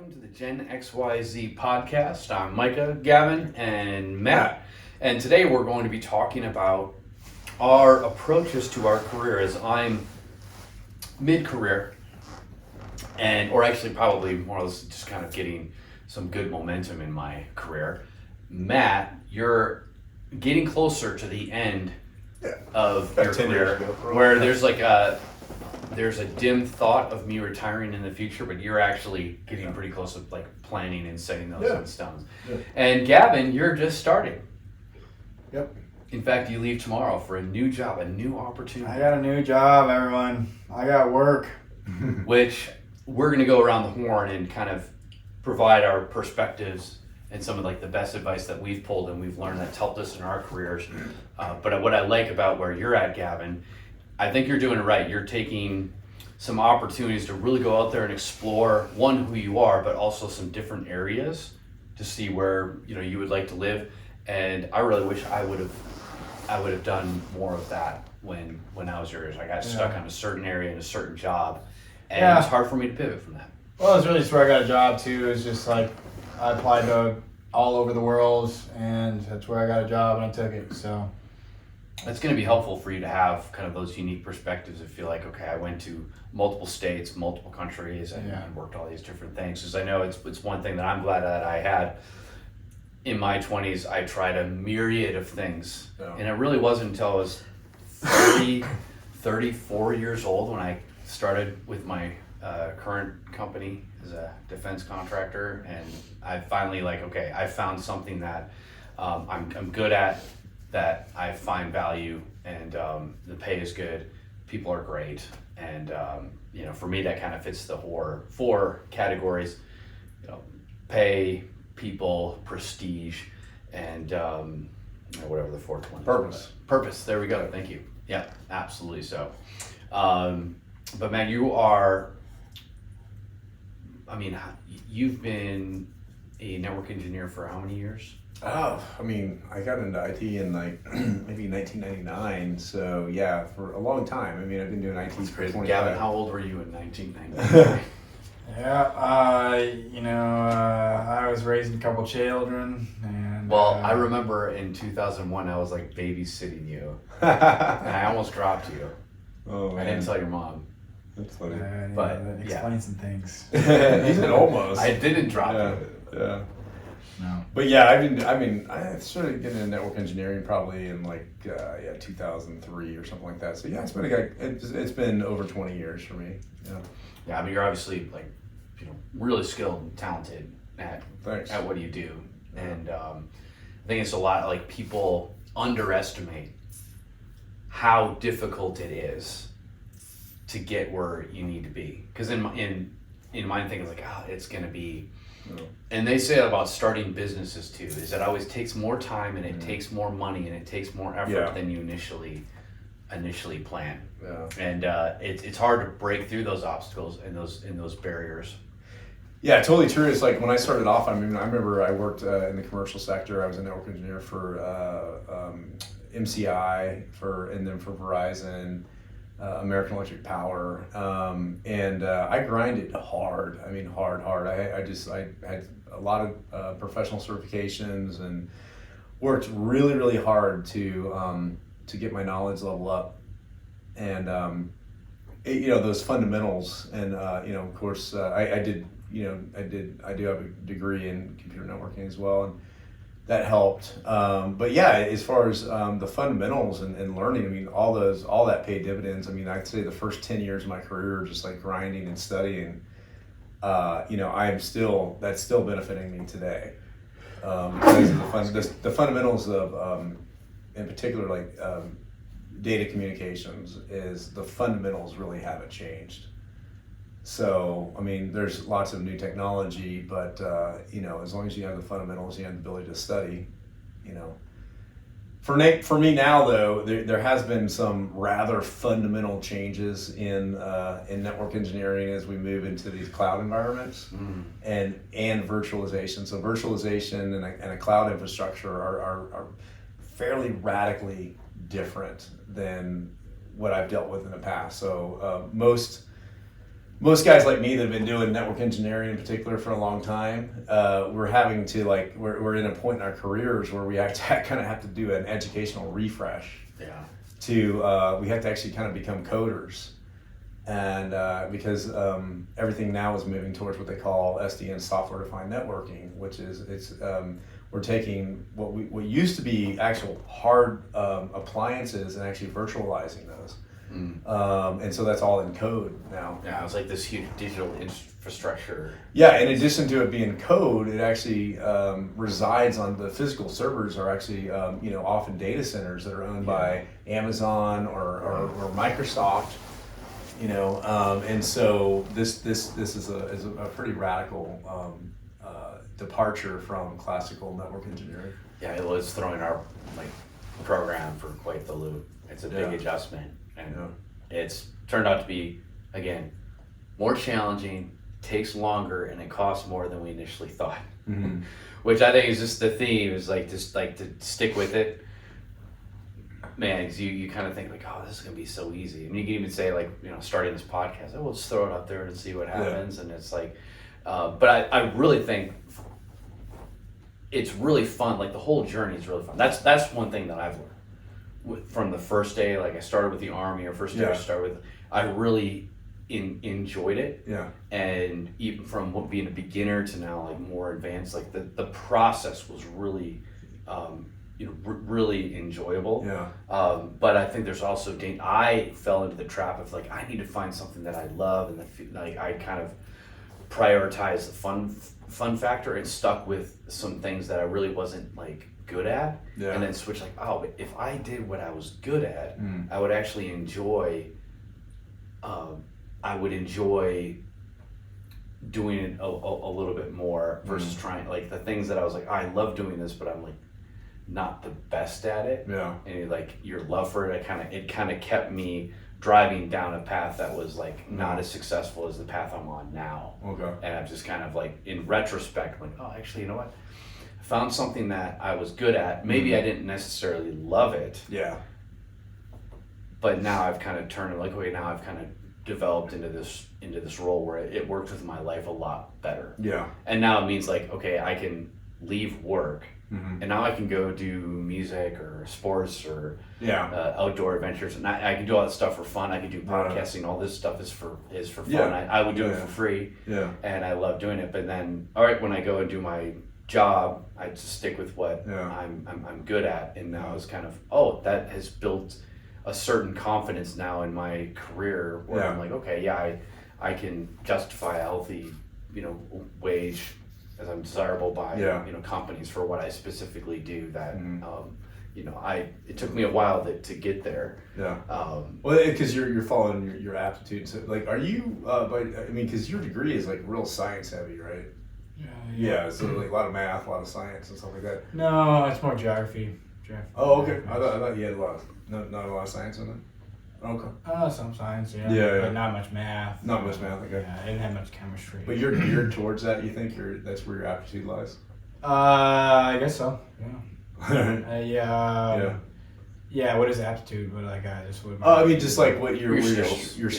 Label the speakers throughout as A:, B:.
A: welcome to the GENXYZ podcast. I'm Micah, Gavin, and Matt. And today we're going to be talking about our approaches to our career, as I'm mid-career, or actually probably more or less just kind of getting some good momentum in my career. Matt, you're getting closer to the end of your career, where there's a dim thought of me retiring in the future, but you're actually getting pretty close to like planning and setting those in stones. Yeah. And Gavin, you're just starting.
B: Yep.
A: In fact, you leave tomorrow for a new job, a new opportunity.
B: I got a new job, everyone. I got work.
A: Which we're going to go around the horn and kind of provide our perspectives and some of like the best advice that we've pulled and we've learned that's helped us in our careers. But what I like about where you're at, Gavin, I think you're doing it right. You're taking some opportunities to really go out there and explore, one, who you are, but also some different areas to see where you would like to live. And I really wish I would have done more of that when I was your age. I got stuck on a certain area and a certain job, and it was hard for me to pivot from that.
B: Well, it's really just where I got a job too. It's just like I applied to all over the world, and that's where I got a job, and I took it. So
A: it's going to be helpful for you to have kind of those unique perspectives. If you're like, okay, I went to multiple states, multiple countries, and worked all these different things. Because I know it's one thing that I'm glad that I had. In my 20s, I tried a myriad of things, and it really wasn't until I was 34 years old when I started with my current company as a defense contractor, and I finally I found something that I'm good at, that I find value, and the pay is good, people are great, and for me that kind of fits the four categories: pay, people, prestige, and whatever the fourth one is. Purpose. There we go. Thank you. Yeah, absolutely. So, but man, you've been a network engineer for how many years?
C: Oh, I got into IT in maybe 1999. So yeah, for a long time. I've been doing IT for 25.
A: Gavin, how old were you in 1999?
B: I was raising a couple children, and
A: I remember in 2001 I was like babysitting you, and I almost dropped you.
C: Oh man!
A: I didn't tell your mom.
C: That's funny.
B: But that explains some things.
C: He said almost.
A: I didn't drop you.
C: Yeah.
B: No.
C: But yeah, I started getting into network engineering probably in 2003 or something like that. So yeah, it's been over 20 years for me. Yeah.
A: Yeah, you're obviously really skilled and talented at what you do, and I think it's a lot people underestimate how difficult it is to get where you need to be. Because in my thing, it's it's gonna be. And they say about starting businesses too, is that it always takes more time, and it takes more money, and it takes more effort than you initially plan.
C: Yeah.
A: And it's hard to break through those obstacles and those barriers.
C: Yeah, totally true. It's like when I started off, I remember I worked in the commercial sector. I was a network engineer for MCI and then for Verizon, American Electric Power, and I grinded hard. Hard. I had a lot of professional certifications and worked really, really hard to get my knowledge level up, and those fundamentals, and of course I do have a degree in computer networking as well, and that helped. But yeah, as far as the fundamentals and learning, all that paid dividends. I'd say the first 10 years of my career, just grinding and studying, that's still benefiting me today. Because of the fundamentals of, in particular, data communications, is the fundamentals really haven't changed. So, there's lots of new technology, but, as long as you have the fundamentals, you have the ability to study, For me now, though, there has been some rather fundamental changes in network engineering as we move into these cloud environments and virtualization. So virtualization and a cloud infrastructure are fairly radically different than what I've dealt with in the past. So most most guys like me that have been doing network engineering in particular for a long time, we're having to we're in a point in our careers where we have to kind of have to do an educational refresh.
A: Yeah.
C: We have to actually kind of become coders, and because everything now is moving towards what they call SDN, software defined networking, which is we're taking what used to be actual hard appliances and actually virtualizing those. And so that's all in code now.
A: Yeah, it's like this huge digital infrastructure.
C: Yeah, in addition to it being code, it actually resides on the physical servers are actually often data centers that are owned by Amazon or Microsoft. And so this is a pretty radical departure from classical network engineering.
A: Yeah, it was throwing our program for quite the loop. It's a big adjustment, and it's turned out to be, again, more challenging, takes longer, and it costs more than we initially thought.
C: Mm-hmm.
A: Which I think is just the theme, is just to stick with it. Man, 'cause you kind of think oh, this is gonna be so easy, and you can even say starting this podcast, we'll just throw it out there and see what happens, and it's but I really think it's really fun. Like the whole journey is really fun. That's one thing that I've learned from the first day. Like I started with the Army, or first day I started with, I really enjoyed it.
C: Yeah.
A: And even from being a beginner to now more advanced, the process was really really enjoyable.
C: Yeah.
A: But I think there's also I fell into the trap of I need to find something that I love, and I kind of prioritize the fun factor and stuck with some things that I really wasn't good at, and then switch but if I did what I was good at, I would actually enjoy doing it a little bit more versus trying the things that I was I love doing this, but I'm not the best at it.
C: Yeah.
A: And your love for it, it kind of kept me driving down a path that was not as successful as the path I'm on now.
C: Okay.
A: And I'm just kind of in retrospect, oh, actually, you know what? I found something that I was good at. Maybe I didn't necessarily love it.
C: Yeah.
A: But now I've kind of turned now I've kind of developed into this role where it worked with my life a lot better.
C: Yeah.
A: And now it means okay, I can leave work.
C: Mm-hmm.
A: And now I can go do music or sports or outdoor adventures, and I can do all that stuff for fun. I can do podcasting. All this stuff is for fun.
C: Yeah.
A: I would do it for free, and I love doing it. But then, when I go and do my job, I just stick with what I'm good at. And now it's kind of that has built a certain confidence now in my career where I'm okay, I can justify a healthy wage, as I'm desirable by companies for what I specifically do. That it took me a while to get there.
C: Yeah. Well, because you're following your aptitudes. So, are you? Because your degree is real science heavy, right? Yeah. So a lot of math, a lot of science, and stuff like that.
B: No, it's more geography.
C: Oh, okay. I thought you had not a lot of science in it. Okay.
B: Some science,
C: but
B: not much math.
C: Not much math, okay.
B: Yeah, I didn't have much chemistry.
C: But you're geared towards that. You think that's where your aptitude lies?
B: I guess so.
C: Yeah.
B: Yeah. What is aptitude? What just what?
C: Just what your
A: skills,
C: your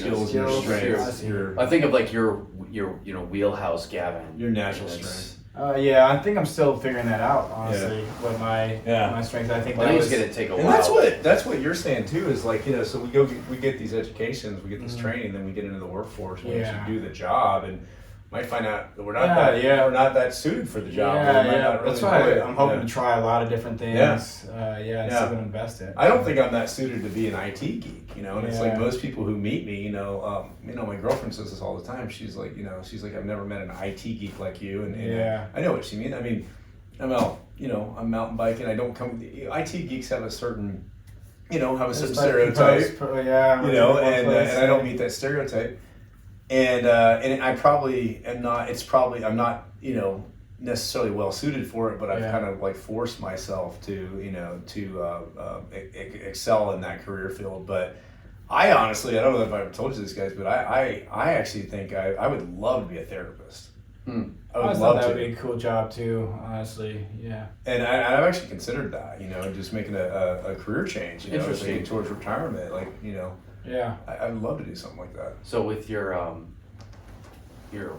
C: strengths.
A: I think of your wheelhouse, Gavin.
C: Your natural strength.
B: I think I'm still figuring that out, honestly. What my strengths. I think
A: that was going to take a while.
C: And that's what you're saying too. Is so we get these educations, we get this training, then we get into the workforce, we actually do the job, and might find out that we're not that suited for the job.
B: That's why I'm hoping to try a lot of different things. And see what I'm best at.
C: I don't think I'm that suited to be an IT geek, and it's most people who meet me, my girlfriend says this all the time. She's like, I've never met an IT geek like you, and I know what you mean. I mean, I'm out, I'm mountain biking. I don't come. IT geeks have a certain, stereotype, and I don't meet that stereotype. And I probably am not. I'm not necessarily well suited for it, but I've kind of forced myself to excel in that career field. But I honestly, I don't know if I've told you this, guys, but I actually think I would love to be a therapist. I would love
B: that
C: to.
B: would be a cool job too, honestly. Yeah.
C: And I've actually considered that, just making a career change, towards retirement, Yeah. I would love to do something like that.
A: So with your your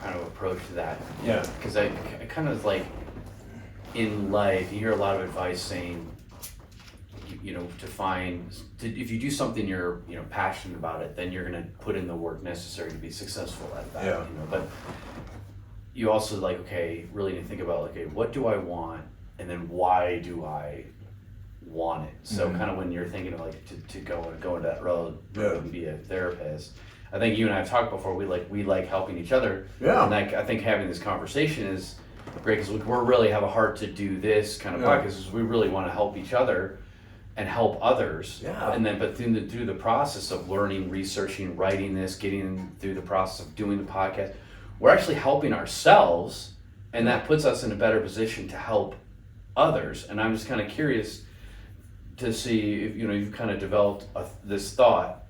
A: kind of approach to that.
C: Yeah.
A: Because I kind of like in life, you hear a lot of advice saying, if you do something you're passionate about it, then you're gonna put in the work necessary to be successful at that.
C: Yeah.
A: But you also really need to think about what do I want, and then why do I want it? So kind of when you're thinking of to go into that road and be a therapist, I think you and I have talked before. We like helping each other.
C: Yeah.
A: And I think having this conversation is great because we really have a heart to do this kind of podcast. Because we really want to help each other and help others.
C: Yeah.
A: And then, but through the process of learning, researching, writing this, getting through the process of doing the podcast, we're actually helping ourselves, and that puts us in a better position to help others. And I'm just kind of curious to see if you've kind of developed this thought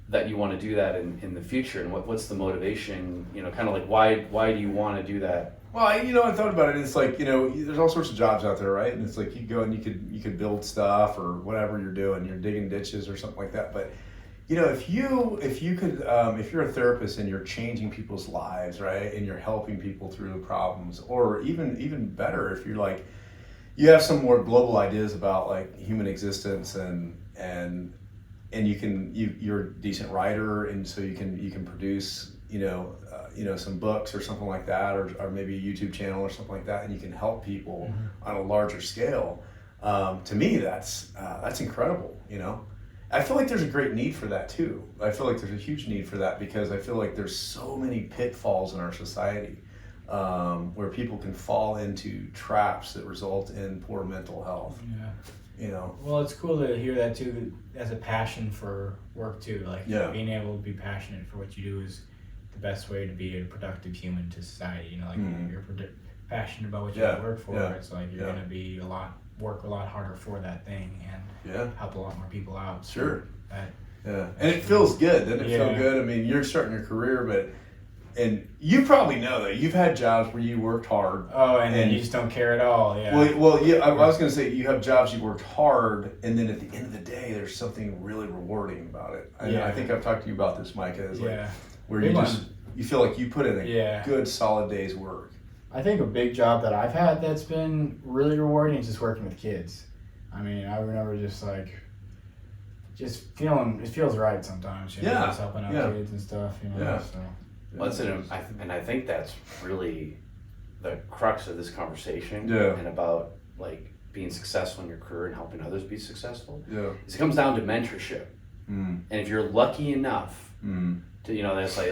A: that you want to do that in the future, and what's the motivation? Kind of like why do you want to do that?
C: Well, I thought about it. It's like, there's all sorts of jobs out there, right? And it's like you go and you could build stuff or whatever you're doing. You're digging ditches or something like that. But if you're a therapist and you're changing people's lives, right, and you're helping people through the problems, or even better, if you're like, you have some more global ideas about like human existence and you're a decent writer, and so you can produce some books or something like that, or maybe a YouTube channel or something like that, and you can help people on a larger scale. To me, that's incredible. I feel like there's a great need for that too. I feel like there's a huge need for that because I feel like there's so many pitfalls in our society where people can fall into traps that result in poor mental health.
B: Yeah.
D: Well, it's cool to hear that too, as a passion for work too. Being able to be passionate for what you do is the best way to be a productive human to society. If you're passionate about what you work for, it's like you're gonna be work a lot harder for that thing and help a lot more people out.
C: Sure.
D: So
C: And it feels good. Doesn't it feel good? I mean, you're starting your career, and you probably know that you've had jobs where you worked hard.
D: Oh, and then you just don't care at all. Yeah.
C: Well, yeah. I was going to say you have jobs you worked hard, and then at the end of the day, there's something really rewarding about it. I think I've talked to you about this, Micah. Where you feel like you put in a good, solid day's work.
B: I think a big job that I've had that's been really rewarding is just working with kids. I mean, I remember it feels right sometimes. Just helping out kids and stuff. So.
A: Well, I think that's really the crux of this conversation, and about being successful in your career and helping others be successful. It comes down to mentorship, and if you're lucky enough to, they say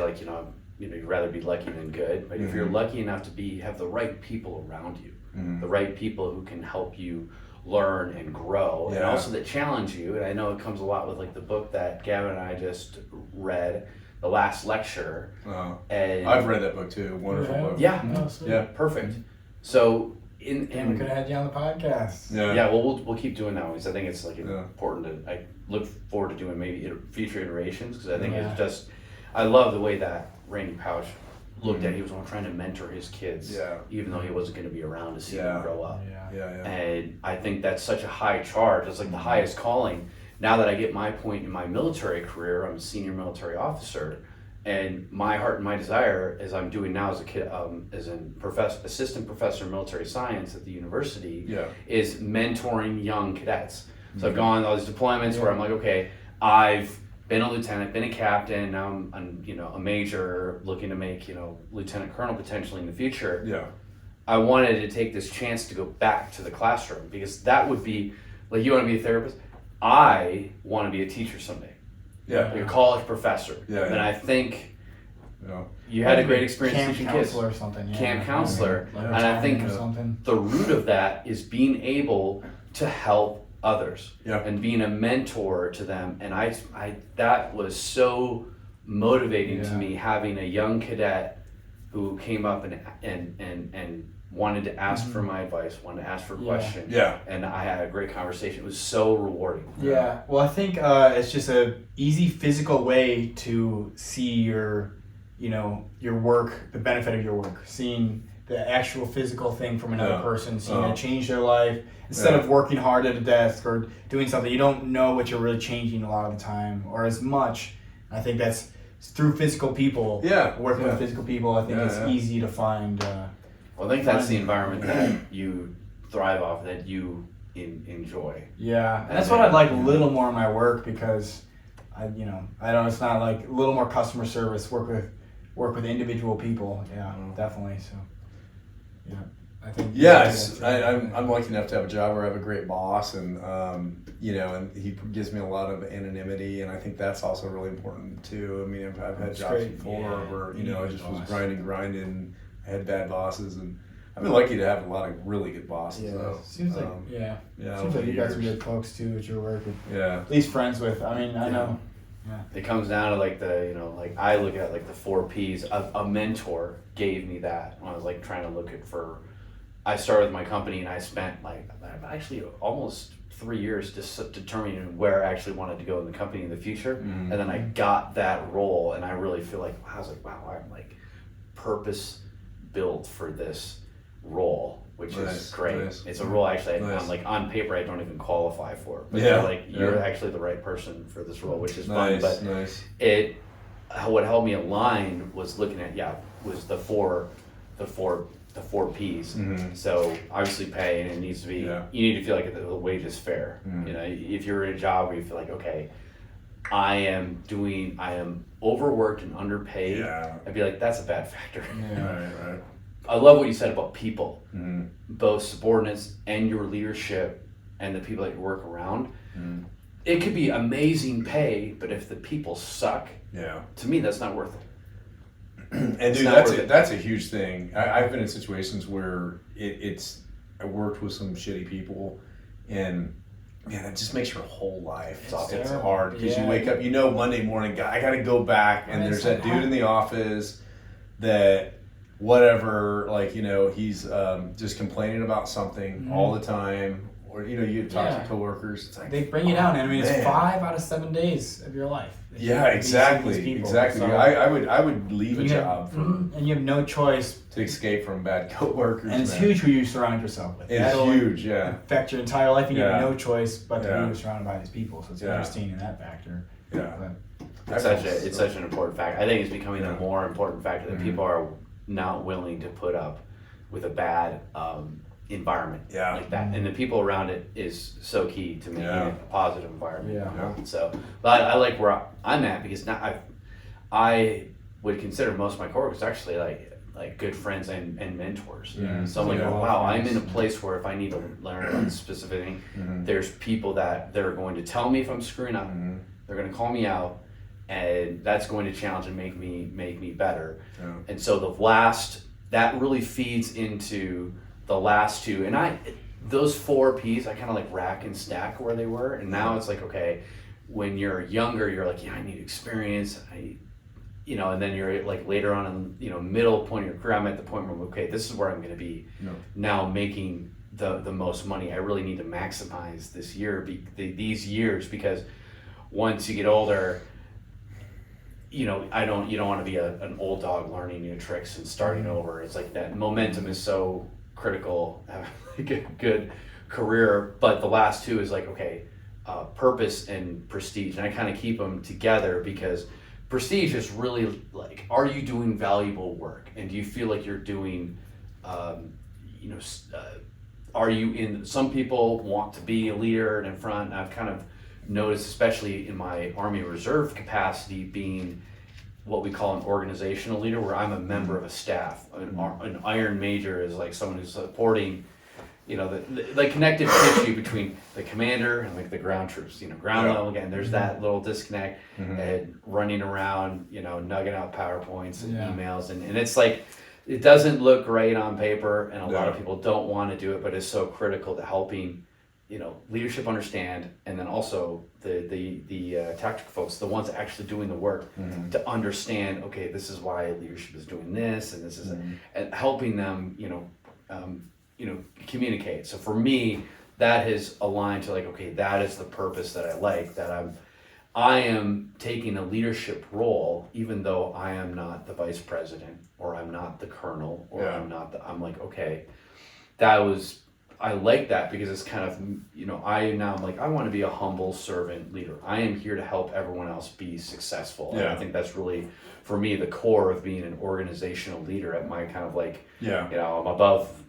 A: you'd rather be lucky than good, but if you're lucky enough to have the right people around you, the right people who can help you learn and grow, and also that challenge you. And I know it comes a lot with the book that Gavin and I just read, The Last Lecture. And
C: I've read that book too. Wonderful book.
A: Yeah, perfect. So
B: we could have had you on the podcast.
A: We'll keep doing that because I think it's important to. I look forward to doing maybe future iterations because I think it's just. I love the way that Randy Pouch looked at. He was trying to mentor his kids, even though he wasn't going to be around to see them grow up. And I think that's such a high charge. It's like the highest calling. Now that I get my point in my military career, I'm a senior military officer, and my heart and my desire, as I'm doing now as a kid, as an assistant professor of military science at the university, is mentoring young cadets. So I've gone on all these deployments where I'm like, okay, I've been a lieutenant, been a captain, now I'm a major, looking to make lieutenant colonel potentially in the future. I wanted to take this chance to go back to the classroom because that would be you want to be a therapist. I want to be a teacher someday. Like a college professor. And I think you had a great experience teaching kids.
B: Camp counselor or something.
A: Camp counselor. And I think the root of that is being able to help others and being a mentor to them. And I that was so motivating to me, having a young cadet who came up and wanted to ask for my advice, wanted to ask for a question. And I had a great conversation. It was so rewarding.
B: Well, I think it's just a easy physical way to see your work, the benefit of your work, seeing the actual physical thing from another person, seeing it change their life. Instead of working hard at a desk or doing something, you don't know what you're really changing a lot of the time or as much. I think that's through physical people. Working with physical people, I think it's easy to find.
A: Well, I think that's the environment that you thrive off, that you enjoy.
B: Yeah, and that's what I'd like a little more in my work, because I don't. It's not like a little more customer service. Work with individual people. Yeah, definitely. So, yeah, I think.
C: Yeah, I'm lucky enough to have a job where I have a great boss, and and he gives me a lot of anonymity, and I think that's also really important too. I mean, I've had jobs before where I just was grinding. I had bad bosses, and I've been lucky to have a lot of really good bosses.
B: Yeah,
C: though.
B: seems like seems like you got some good folks too at your work. At least friends with. I mean, I know. Yeah.
A: It comes down to like I look at like the 4 Ps. A mentor gave me that when I was like trying to look at I started with my company, and I spent like actually almost 3 years determining where I actually wanted to go in the company in the future. And then I got that role, and I really feel like, I was like, wow, I'm like purpose built for this role, which is great. It's a role actually on paper I don't even qualify for, but you're actually the right person for this role, which is fun. But what helped me align was looking at was the four P's. So obviously pay, and it needs to be you need to feel like the wage is fair. If you're in a job where you feel like, okay, I am overworked and underpaid, I'd be like, that's a bad factor.
C: Right.
A: I love what you said about people, both subordinates and your leadership and the people that you work around. It could be amazing pay, but if the people suck, to me, that's not worth it.
C: And dude, that's a huge thing. I've been in situations where I worked with some shitty people, and man, it just makes your whole life. It's hard because you wake up, Monday morning, I got to go back, and there's that dude in the office that whatever, he's just complaining about something all the time, or you talk to coworkers, it's like
B: they bring you down, and I mean it's 5 out of 7 days of your life.
C: Exactly. So I would leave a job
B: and you have no choice
C: to escape from bad coworkers.
B: And it's huge who you surround yourself with.
C: It's huge,
B: affect your entire life, and you have no choice but to be surrounded by these people. So it's interesting in that factor.
A: It's such an important factor. I think it's becoming a more important factor that people are not willing to put up with a bad environment like that, and the people around it is so key to making it a positive environment. So, but I like where I'm at, because now I would consider most of my coworkers actually like good friends and mentors. So I'm like, wow, I'm in a place where if I need to learn about a specific thing, there's people that they're going to tell me if I'm screwing up, they're going to call me out, and that's going to challenge and make me better. And so that really feeds into the last 2, and those 4 P's I kind of like rack and stack where they were, and now it's like, okay, when you're younger, you're like, I need experience, and then you're like later on in middle point of your career, I'm at the point where okay, this is where I'm going to be now, making the most money. I really need to maximize these years, because once you get older, you don't want to be an old dog learning new tricks and starting over. It's like that momentum is so critical, having a good career, but the last 2 is like, okay, purpose and prestige, and I kind of keep them together, because prestige is really like, are you doing valuable work, and do you feel like you're doing are you in, some people want to be a leader and in front, and I've kind of noticed, especially in my Army Reserve capacity, being what we call an organizational leader, where I'm a member of a staff. An Iron Major is like someone who's supporting, the connective tissue between the commander and like the ground troops. Ground level, again, there's that little disconnect, and running around, nugging out PowerPoints and emails, and it's like, it doesn't look great on paper, and a lot of people don't want to do it, but it's so critical to helping leadership understand, and then also the tactical folks, the ones actually doing the work, to understand, okay, this is why leadership is doing this, and this is and helping them, communicate. So for me, that has aligned to like, okay, that is the purpose that I like, that I am taking a leadership role, even though I am not the vice president, or I'm not the colonel, or I'm like, okay, I like that because it's kind of, I'm like, I want to be a humble servant leader. I am here to help everyone else be successful. And I think that's really, for me, the core of being an organizational leader at my kind of like, I'm above,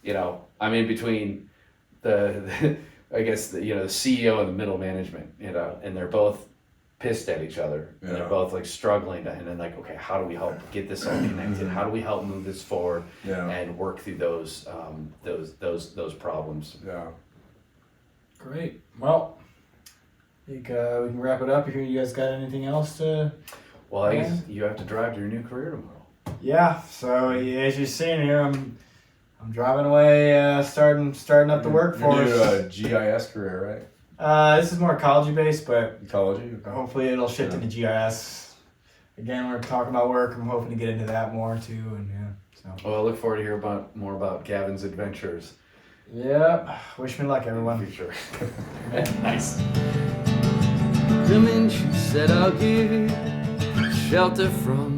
A: I'm in between the I guess, the CEO and the middle management, and they're both pissed at each other. And they're both like struggling and then like, okay, how do we help get this all connected? How do we help move this forward and work through those problems?
C: Yeah.
D: Great. Well, I think we can wrap it up here. You guys got anything else to?
A: Well, I guess you have to drive to your new career tomorrow.
B: Yeah. So as you're seeing here, I'm driving away, starting up the workforce.
C: Your new GIS career, right?
B: This is more ecology based, but
C: Ecology. Okay.
B: hopefully it'll shift into GIS. Again, we're talking about work. I'm hoping to get into that more too, and
A: Well, I look forward to hear more about Gavin's adventures.
B: Yep. Wish me luck, everyone.
A: For sure.
B: Nice.
E: Women, she said, I'll give shelter from